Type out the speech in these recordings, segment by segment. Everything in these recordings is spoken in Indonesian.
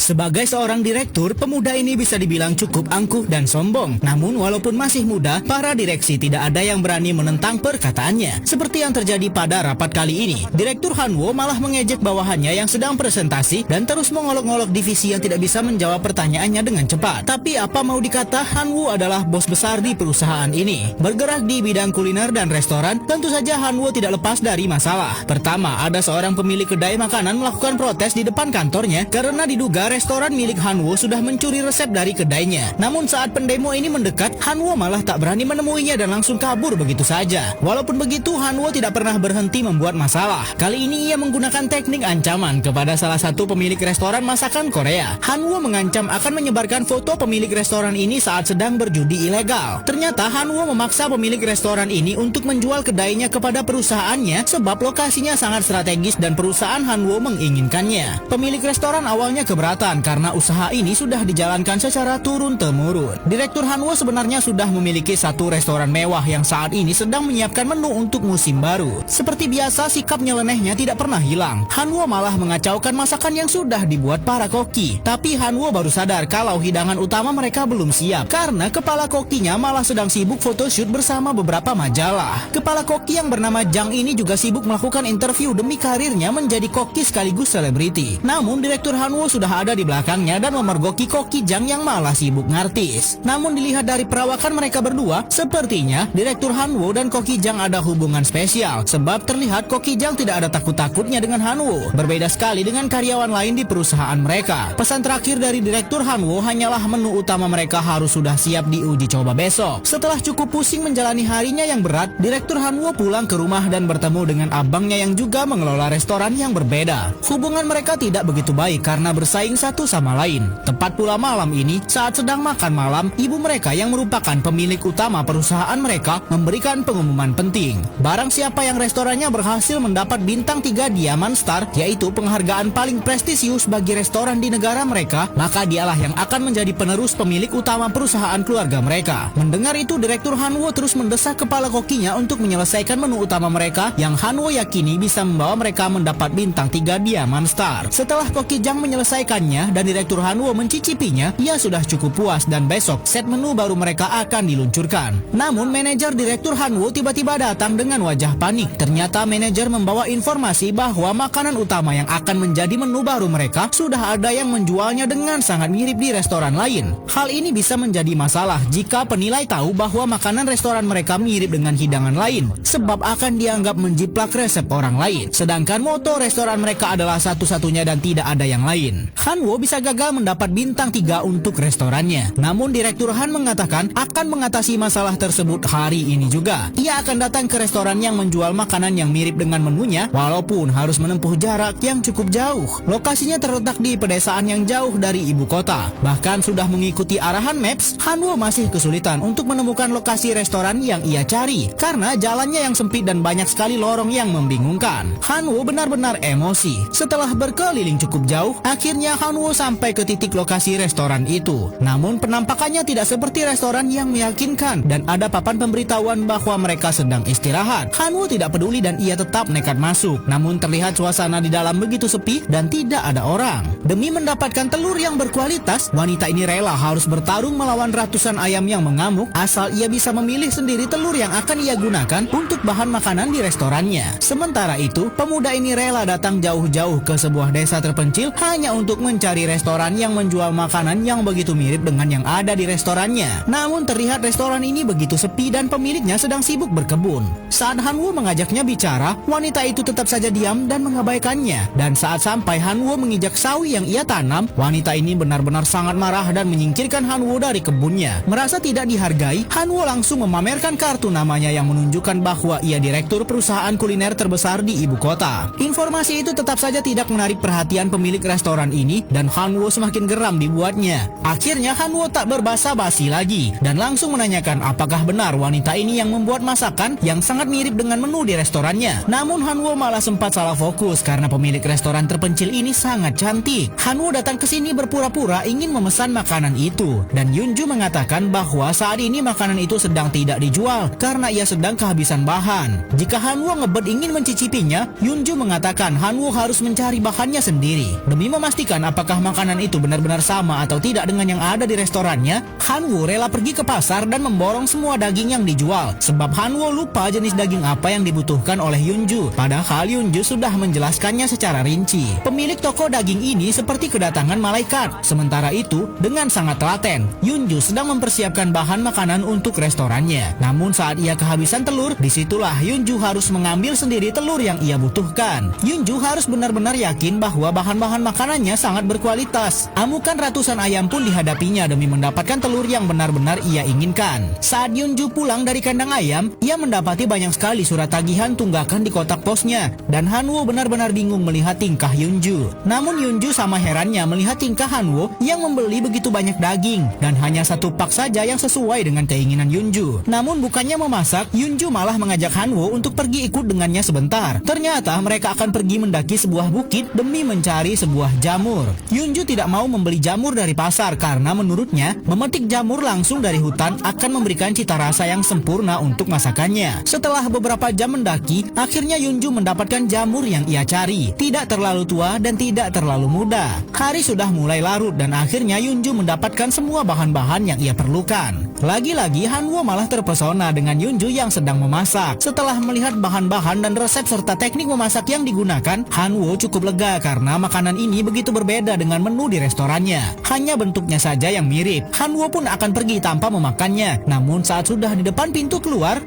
Sebagai seorang direktur, pemuda ini bisa dibilang cukup angkuh dan sombong. Namun walaupun masih muda, para direksi tidak ada yang berani menentang perkataannya. Seperti yang terjadi pada rapat kali ini, Direktur Hanwo malah mengejek bawahannya yang sedang presentasi dan terus mengolok-olok divisi yang tidak bisa menjawab pertanyaannya dengan cepat. Tapi apa mau dikata, Hanwo adalah bos besar di perusahaan ini. Bergerak di bidang kuliner dan restoran, tentu saja Hanwo tidak lepas dari masalah. Pertama, ada seorang pemilik kedai makanan melakukan protes di depan kantornya karena diduga restoran milik Hanwo sudah mencuri resep dari kedainya. Namun saat pendemo ini mendekat, Hanwo malah tak berani menemuinya dan langsung kabur begitu saja. Walaupun begitu, Hanwo tidak pernah berhenti membuat masalah. Kali ini ia menggunakan teknik ancaman kepada salah satu pemilik restoran masakan Korea. Hanwo mengancam akan menyebarkan foto pemilik restoran ini saat sedang berjudi ilegal. Ternyata Hanwo memaksa pemilik restoran ini untuk menjual kedainya kepada perusahaannya sebab lokasinya sangat strategis dan perusahaan Hanwo menginginkannya. Pemilik restoran awalnya keberatan karena usaha ini sudah dijalankan secara turun-temurun. Direktur Hanwo sebenarnya sudah memiliki satu restoran mewah yang saat ini sedang menyiapkan menu untuk musim baru. Seperti biasa, sikap nyelenehnya tidak pernah hilang. Hanwo malah mengacaukan masakan yang sudah dibuat para koki. Tapi Hanwo baru sadar kalau hidangan utama mereka belum siap karena kepala kokinya malah sedang sibuk photoshoot bersama beberapa majalah. Kepala koki yang bernama Jang ini juga sibuk melakukan interview demi karirnya menjadi koki sekaligus selebriti. Namun Direktur Hanwo sudah ada di belakangnya dan memergoki koki Jang yang malah sibuk ngartis. Namun dilihat dari perawakan mereka berdua, sepertinya Direktur Hanwo dan koki Jang ada hubungan spesial. Sebab terlihat koki Jang tidak ada takut-takutnya dengan Hanwo. Berbeda sekali dengan karyawan lain di perusahaan mereka. Pesan terakhir dari Direktur Hanwo hanyalah menu utama mereka harus sudah siap diuji coba besok. Setelah cukup pusing menjalani harinya yang berat, Direktur Hanwo pulang ke rumah dan bertemu dengan abangnya yang juga mengelola restoran yang berbeda. Hubungan mereka tidak begitu baik karena bersaing satu sama lain. Tepat pula malam ini, saat sedang makan malam, ibu mereka yang merupakan pemilik utama perusahaan mereka memberikan pengumuman penting. Barang siapa yang restorannya berhasil mendapat bintang 3 Diamond Star, yaitu penghargaan paling prestisius bagi restoran di negara mereka, maka dialah yang akan menjadi penerus pemilik utama perusahaan keluarga mereka. Mendengar itu, Direktur Hanwo terus mendesak kepala kokinya untuk menyelesaikan menu utama mereka yang Hanwo yakini bisa membawa mereka mendapat bintang 3 Diamond Star. Setelah koki Jang menyelesaikannya dan Direktur Hanwo mencicipinya, ia sudah cukup puas dan besok set menu baru mereka akan diluncurkan. Namun manajer Direktur Hanwo tiba-tiba datang dengan wajah panik. Ternyata manajer membawa informasi bahwa makanan utama yang akan menjadi menu baru mereka sudah ada yang menjualnya dengan sangat mirip di restoran lain. Hal ini bisa menjadi masalah jika penilai tahu bahwa makanan restoran mereka mirip dengan hidangan lain, sebab akan dianggap menjiplak resep orang lain. Sedangkan moto restoran mereka adalah satu-satunya dan tidak ada yang lain. Hanwo bisa gagal mendapat bintang 3 untuk restorannya. Namun Direktur Han mengatakan akan mengatasi masalah tersebut hari ini juga. Ia akan datang ke restoran yang menjual makanan yang mirip dengan menunya, walaupun harus menempuh jarak yang cukup jauh. Lokasinya terletak di pedesaan yang jauh dari ibu kota. Bahkan sudah mengikuti arahan Maps, Hanwo masih kesulitan untuk menemukan lokasi restoran yang ia cari karena jalannya yang sempit dan banyak sekali lorong yang membingungkan. Hanwo benar-benar emosi. Setelah berkeliling cukup jauh, akhirnya Hanwo sampai ke titik lokasi restoran itu. Namun penampakannya tidak seperti restoran yang meyakinkan dan ada papan pemberitahuan bahwa mereka sedang istirahat. Hanwo tidak peduli dan ia tetap nekat masuk. Namun terlihat suasana di dalam begitu sepi dan tidak ada orang. Demi mendapatkan telur yang berkualitas, wanita ini rela harus bertarung melawan ratusan ayam yang mengamuk asal ia bisa memilih sendiri telur yang akan ia gunakan untuk bahan makanan di restorannya. Sementara itu, pemuda ini rela datang jauh-jauh ke sebuah desa terpencil hanya untuk mencari restoran yang menjual makanan yang begitu mirip dengan yang ada di restorannya. Namun terlihat restoran ini begitu sepi dan pemiliknya sedang sibuk berkebun. Saat Hanwo mengajaknya bicara, wanita itu tetap saja diam dan mengabaikannya. Dan saat sampai Hanwo menginjak sawi yang ia tanam, wanita ini benar-benar sangat marah dan menyingkirkan Hanwo dari kebunnya. Merasa tidak dihargai, Hanwo langsung memamerkan kartu namanya yang menunjukkan bahwa ia direktur perusahaan kuliner terbesar di ibu kota. Informasi itu tetap saja tidak menarik perhatian pemilik restoran ini dan Hanwo semakin geram dibuatnya. Akhirnya Hanwo tak berbasa-basi lagi dan langsung menanyakan apakah benar wanita ini yang membuat masakan yang sangat mirip dengan menu di restorannya. Namun Hanwo malah sempat salah fokus karena pemilik restoran terpencil ini sangat cantik. Hanwo datang ke sini berpura-pura ingin memesan makanan itu dan Yunju mengatakan bahwa saat ini makanan itu sedang tidak dijual karena ia sedang kehabisan bahan. Jika Hanwo ngebet ingin mencicipinya, Yunju mengatakan Hanwo harus mencari bahannya sendiri. Demi memastikan apakah apakah makanan itu benar-benar sama atau tidak dengan yang ada di restorannya, Han-woo rela pergi ke pasar dan memborong semua daging yang dijual. Sebab Han-woo lupa jenis daging apa yang dibutuhkan oleh Yunju. Padahal Yunju sudah menjelaskannya secara rinci. Pemilik toko daging ini seperti kedatangan malaikat. Sementara itu, dengan sangat telaten, Yunju sedang mempersiapkan bahan makanan untuk restorannya. Namun saat ia kehabisan telur, disitulah Yunju harus mengambil sendiri telur yang ia butuhkan. Yunju harus benar-benar yakin bahwa bahan-bahan makanannya sangat berkualitas. Amukan ratusan ayam pun dihadapinya demi mendapatkan telur yang benar-benar ia inginkan. Saat Yunju pulang dari kandang ayam, ia mendapati banyak sekali surat tagihan tunggakan di kotak posnya. Dan Han-woo benar-benar bingung melihat tingkah Yunju. Namun Yunju sama herannya melihat tingkah Han-woo yang membeli begitu banyak daging. Dan hanya satu pak saja yang sesuai dengan keinginan Yunju. Namun bukannya memasak, Yunju malah mengajak Han-woo untuk pergi ikut dengannya sebentar. Ternyata mereka akan pergi mendaki sebuah bukit demi mencari sebuah jamur. Yunju tidak mau membeli jamur dari pasar karena menurutnya memetik jamur langsung dari hutan akan memberikan cita rasa yang sempurna untuk masakannya. Setelah beberapa jam mendaki, akhirnya Yunju mendapatkan jamur yang ia cari. Tidak terlalu tua dan tidak terlalu muda. Hari sudah mulai larut dan akhirnya Yunju mendapatkan semua bahan-bahan yang ia perlukan. Lagi-lagi Han-woo malah terpesona dengan Yunju yang sedang memasak. Setelah melihat bahan-bahan dan resep serta teknik memasak yang digunakan, Han-woo cukup lega karena makanan ini begitu berbeda dengan menu di restorannya. Hanya bentuknya saja yang mirip. Han-woo pun akan pergi tanpa memakannya. Namun saat sudah di depan pintu keluar,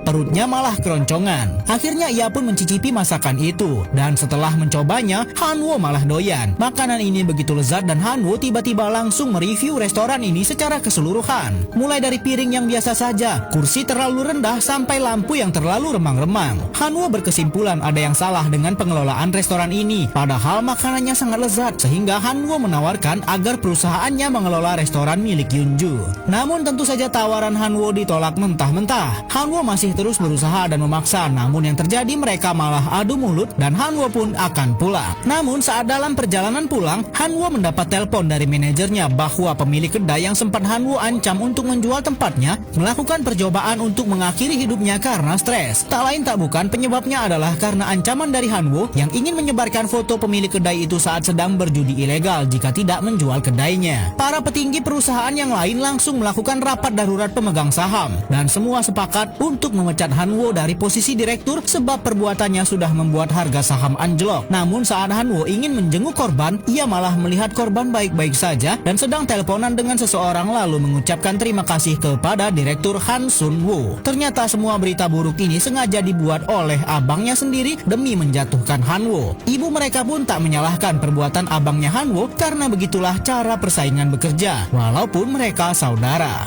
perutnya malah keroncongan. Akhirnya ia pun mencicipi masakan itu. Dan setelah mencobanya, Han-woo malah doyan. Makanan ini begitu lezat dan Han-woo tiba-tiba langsung mereview restoran ini secara keseluruhan. Mulai dari piring yang biasa saja, kursi terlalu rendah, sampai lampu yang terlalu remang-remang. Han-woo berkesimpulan ada yang salah dengan pengelolaan restoran ini. Padahal makanannya sangat lezat, sehingga Han-woo menawarkan agar perusahaannya mengelola restoran milik Yunju. Namun tentu saja tawaran Han-woo ditolak mentah-mentah. Han-woo masih terus berusaha dan memaksa, namun yang terjadi mereka malah adu mulut dan Han-woo pun akan pulang. Namun saat dalam perjalanan pulang, Han-woo mendapat telepon dari manajernya bahwa pemilik kedai yang sempat Han-woo ancam untuk menjual tempatnya melakukan percobaan untuk mengakhiri hidupnya karena stres. Tak lain tak bukan, penyebabnya adalah karena ancaman dari Han-woo yang ingin menyebarkan foto pemilik kedai itu saat sedang berjudi ilegal jika tidak menjual kedainya. Para petinggi perusahaan yang lain langsung melakukan rapat darurat pemegang saham dan semua sepakat untuk memecat Han-woo dari posisi direktur sebab perbuatannya sudah membuat harga saham anjlok. Namun saat Han-woo ingin menjenguk korban, ia malah melihat korban baik-baik saja dan sedang teleponan dengan seseorang lalu mengucapkan terima kasih kepada direktur Han Sun-woo. Ternyata semua berita buruk ini sengaja dibuat oleh abangnya sendiri demi menjatuhkan Han-woo. Ibu mereka pun tak menyalahkan perbuatan abangnya Han-woo karena begitulah cara persaingan bekerja, walaupun mereka saudara.